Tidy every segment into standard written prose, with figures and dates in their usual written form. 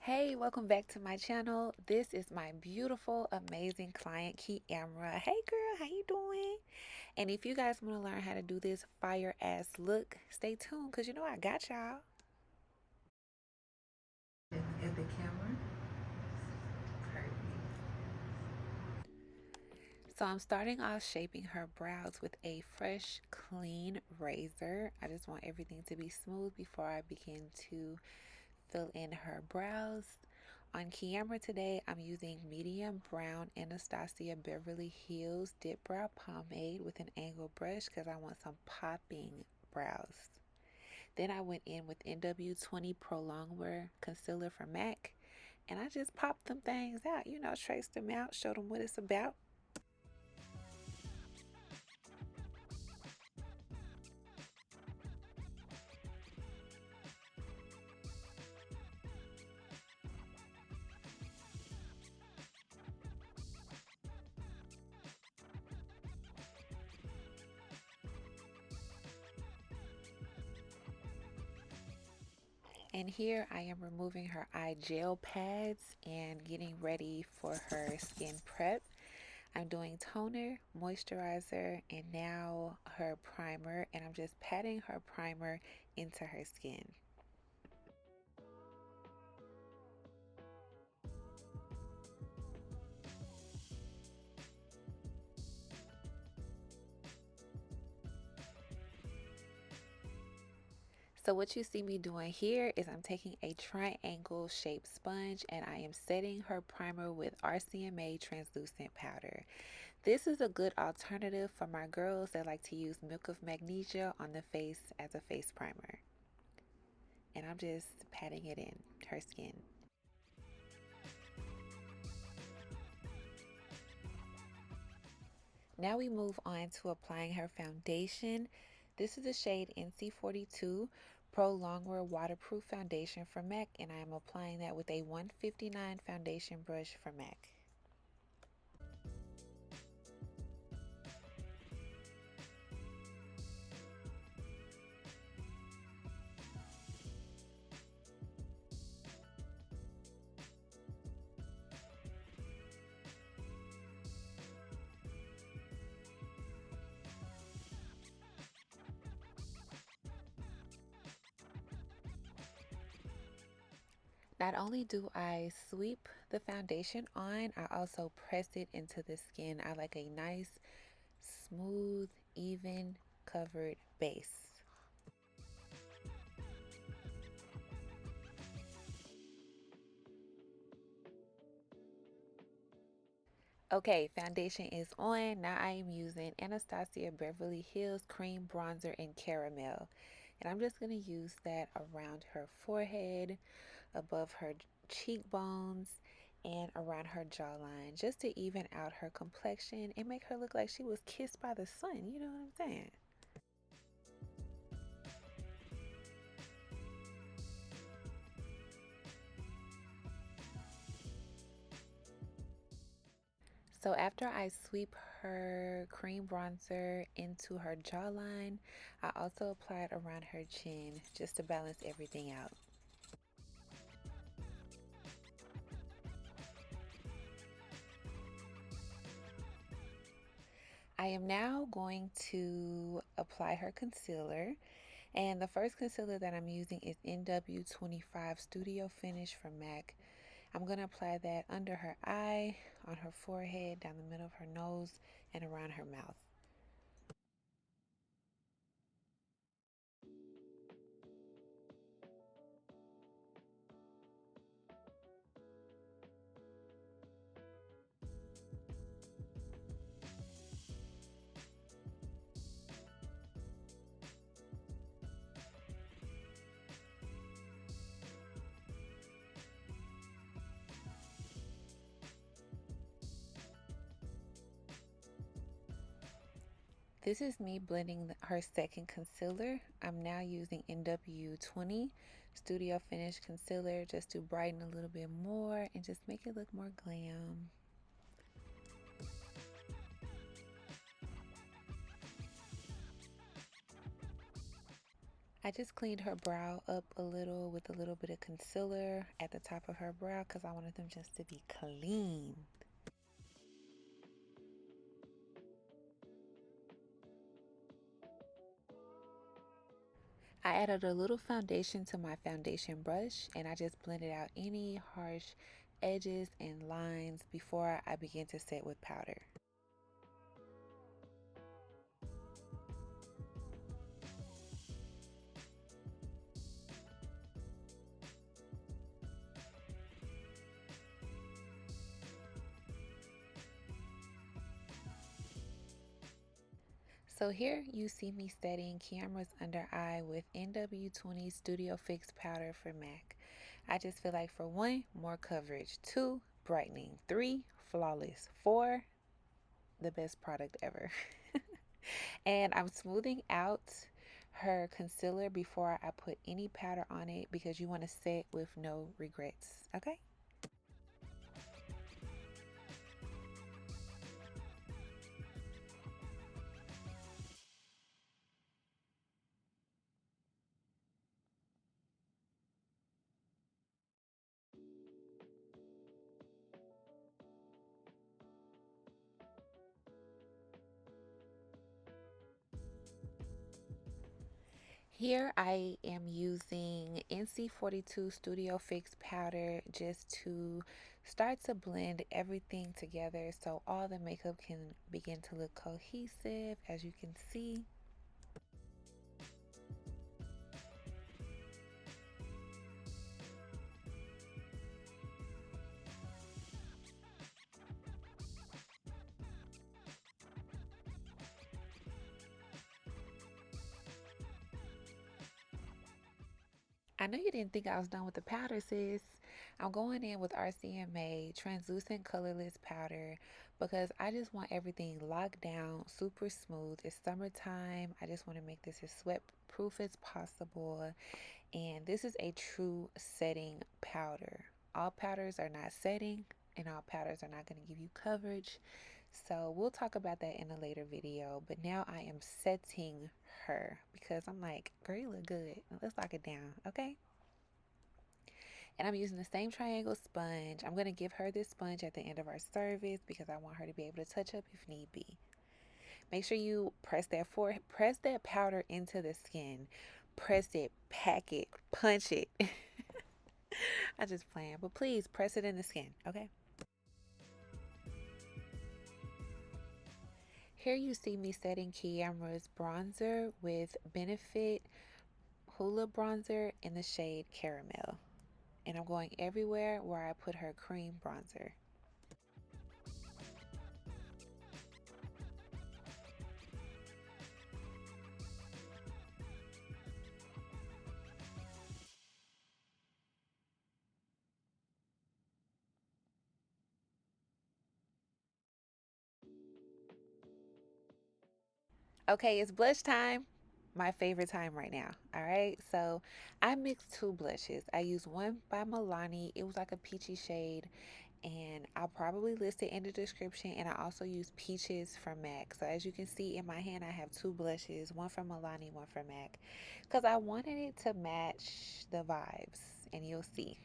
Hey, welcome back to my channel. This is my beautiful, amazing client, Kiamra. Hey girl, how you doing? And if you guys want to learn how to do this fire ass look, stay tuned because you know I got y'all. At the camera. Perfect. So I'm starting off shaping her brows with a fresh, clean razor. I just want everything to be smooth before I begin to fill in her brows. On camera today, I'm using medium brown Anastasia Beverly Hills Dip Brow Pomade with an angled brush because I want some popping brows. Then I went in with NW20 Pro Longwear Concealer from MAC and I just popped them things out, traced them out, showed them what it's about. And here I am removing her eye gel pads and getting ready for her skin prep. I'm doing toner, moisturizer, and now her primer, and I'm just patting her primer into her skin. So what you see me doing here is I'm taking a triangle shaped sponge and I am setting her primer with RCMA translucent powder. This is a good alternative for my girls that like to use Milk of Magnesia on the face as a face primer. And I'm just patting it in her skin. Now we move on to applying her foundation. This is the shade NC42 Pro Longwear Waterproof Foundation from MAC, and I am applying that with a 159 foundation brush from MAC. Not only do I sweep the foundation on, I also press it into the skin. I like a nice, smooth, even covered base. Okay, foundation is on. Now I am using Anastasia Beverly Hills Cream Bronzer in Caramel. And I'm just going to use that around her forehead, above her cheekbones, and around her jawline just to even out her complexion and make her look like she was kissed by the sun. You know what I'm saying? So after I sweep her cream bronzer into her jawline, I also apply it around her chin just to balance everything out. I am now going to apply her concealer. And the first concealer that I'm using is NW25 Studio Finish from MAC. I'm going to apply that under her eye, on her forehead, down the middle of her nose, and around her mouth. This is me blending her second concealer. I'm now using NW20 Studio Finish Concealer just to brighten a little bit more and just make it look more glam. I just cleaned her brow up a little with a little bit of concealer at the top of her brow because I wanted them just to be clean. I added a little foundation to my foundation brush and I just blended out any harsh edges and lines before I begin to set with powder. So here you see me setting Kiamra's under eye with NW20 Studio Fix powder for MAC. I just feel like for 1, more coverage, 2, brightening, 3, flawless, 4, the best product ever. And I'm smoothing out her concealer before I put any powder on it because you want to set with no regrets, okay? Here I am using NC42 Studio Fix powder just to start to blend everything together so all the makeup can begin to look cohesive, as you can see. I know you didn't think I was done with the powder, sis. I'm going in with RCMA translucent colorless powder because I just want everything locked down, super smooth. It's summertime. I just want to make this as sweat proof as possible. And this is a true setting powder. All powders are not setting, and all powders are not going to give you coverage. So we'll talk about that in a later video. But now I am setting her because I'm like, girl, you look good. Let's lock it down, okay? And I'm using the same triangle sponge. I'm going to give her this sponge at the end of our service because I want her to be able to touch up if need be. Make sure you press that powder into the skin. Press it, pack it, punch it. I just playing, but please press it in the skin, okay? Here you see me setting Kiamra's bronzer with Benefit Hoola bronzer in the shade Caramel. And I'm going everywhere where I put her cream bronzer. Okay, it's blush time. My favorite time right now. All right, so I mixed 2 blushes. I used one by Milani. It was like a peachy shade, and I'll probably list it in the description. And I also use Peaches from MAC. So as you can see in my hand, I have 2 blushes, one from Milani, one from MAC, because I wanted it to match the vibes, and you'll see.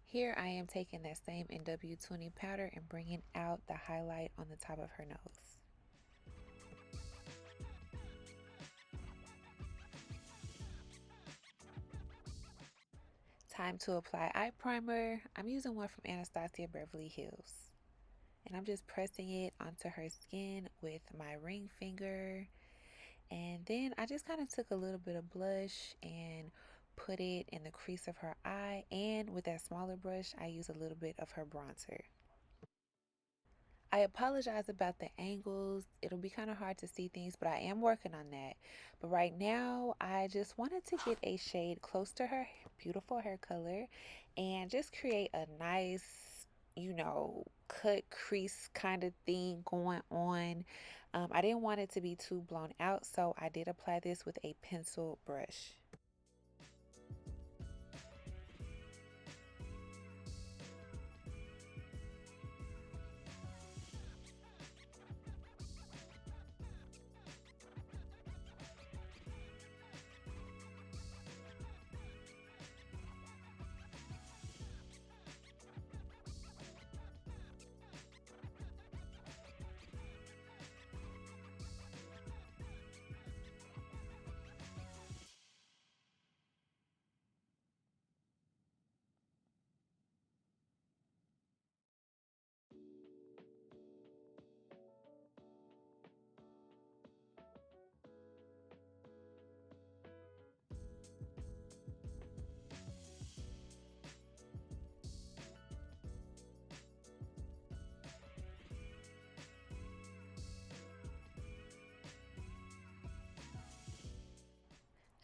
Here I am taking that same NW20 powder and bringing out the highlight on the top of her nose. Time to apply eye primer. I'm using one from Anastasia Beverly Hills. And I'm just pressing it onto her skin with my ring finger. And then I just kind of took a little bit of blush and put it in the crease of her eye. And with that smaller brush, I use a little bit of her bronzer. I apologize about the angles. It'll be kind of hard to see things, but I am working on that. But right now, I just wanted to get a shade close to her beautiful hair color and just create a nice, cut crease kind of thing going on. I didn't want it to be too blown out, so I did apply this with a pencil brush.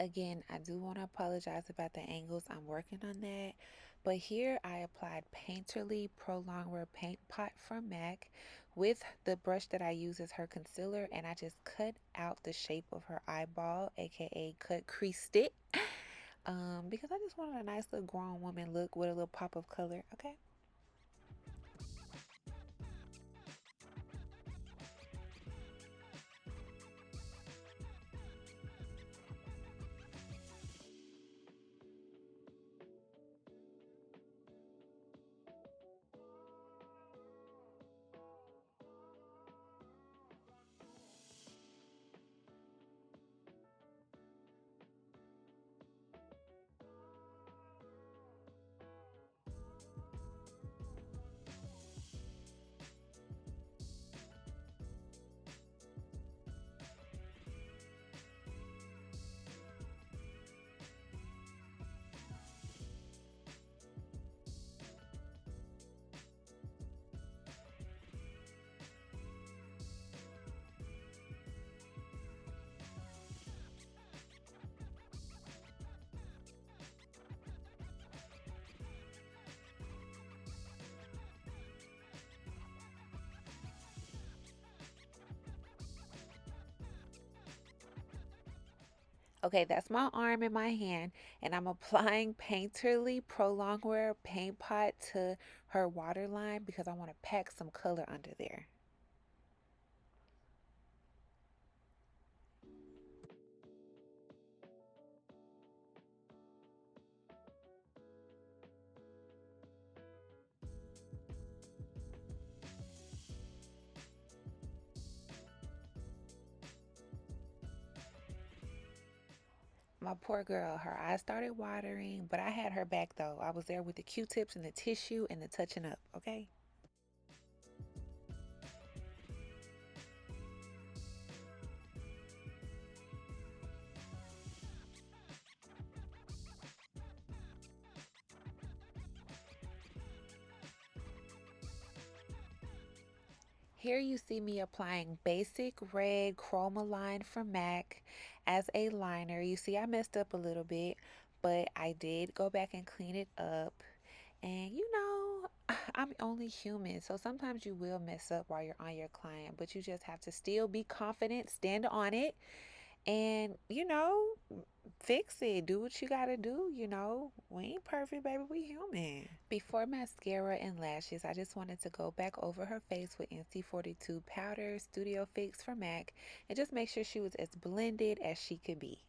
Again, I do want to apologize about the angles. I'm working on that. But here I applied Painterly Pro Longwear Paint Pot from MAC with the brush that I use as her concealer, and I just cut out the shape of her eyeball, aka cut creased it, because I just wanted a nice little grown woman look with a little pop of color. Okay. Okay, that's my arm and my hand, and I'm applying Painterly Pro Longwear Paint Pot to her waterline because I want to pack some color under there. My poor girl, her eyes started watering, but I had her back though. I was there with the Q-tips and the tissue and the touching up, okay? Here you see me applying basic red Chromaline from MAC as a liner. You see I messed up a little bit, but I did go back and clean it up. And I'm only human, so sometimes you will mess up while you're on your client, but you just have to still be confident, stand on it, and fix it. Do what you gotta do. We ain't perfect, baby. We human. Before mascara and lashes, I just wanted to go back over her face with NC42 powder Studio Fix for MAC and just make sure she was as blended as she could be.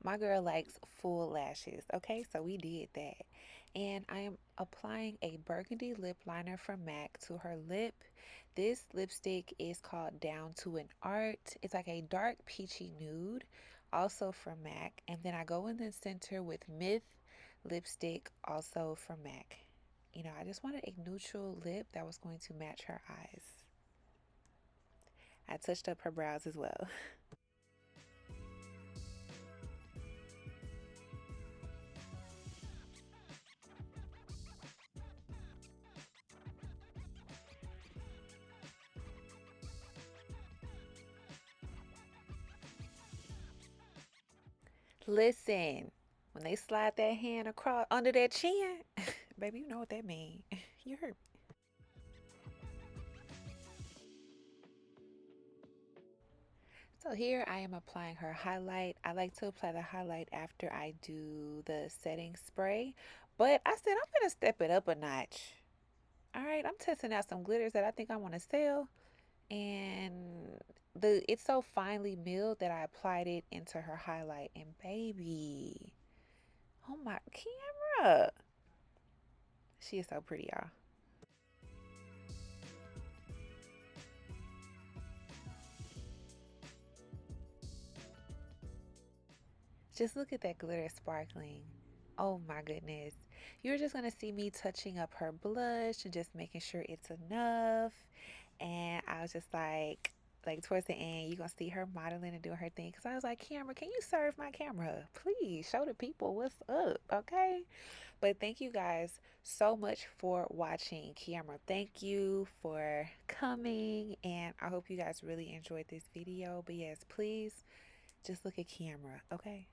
My girl likes full lashes. Okay, so we did that. And I am applying a burgundy lip liner from MAC to her lip. This lipstick is called Down to an Art. It's like a dark peachy nude, also from MAC. And then I go in the center with Myth lipstick, also from MAC. I just wanted a neutral lip that was going to match her eyes. I touched up her brows as well. Listen, when they slide that hand across under that chin, baby, you know what that means. You heard me. So here I am applying her highlight. I like to apply the highlight after I do the setting spray, but I said I'm gonna step it up a notch. All right, I'm testing out some glitters that I think I want to sell, and it's so finely milled that I applied it into her highlight. And baby, oh my camera, she is so pretty, y'all. Just look at that glitter sparkling. Oh my goodness. You're just going to see me touching up her blush and just making sure it's enough. And I was just like towards the end, you're going to see her modeling and doing her thing. Because I was like, camera, can you serve my camera? Please show the people what's up, okay? But thank you guys so much for watching. Camera, thank you for coming. And I hope you guys really enjoyed this video. But yes, please just look at camera, okay?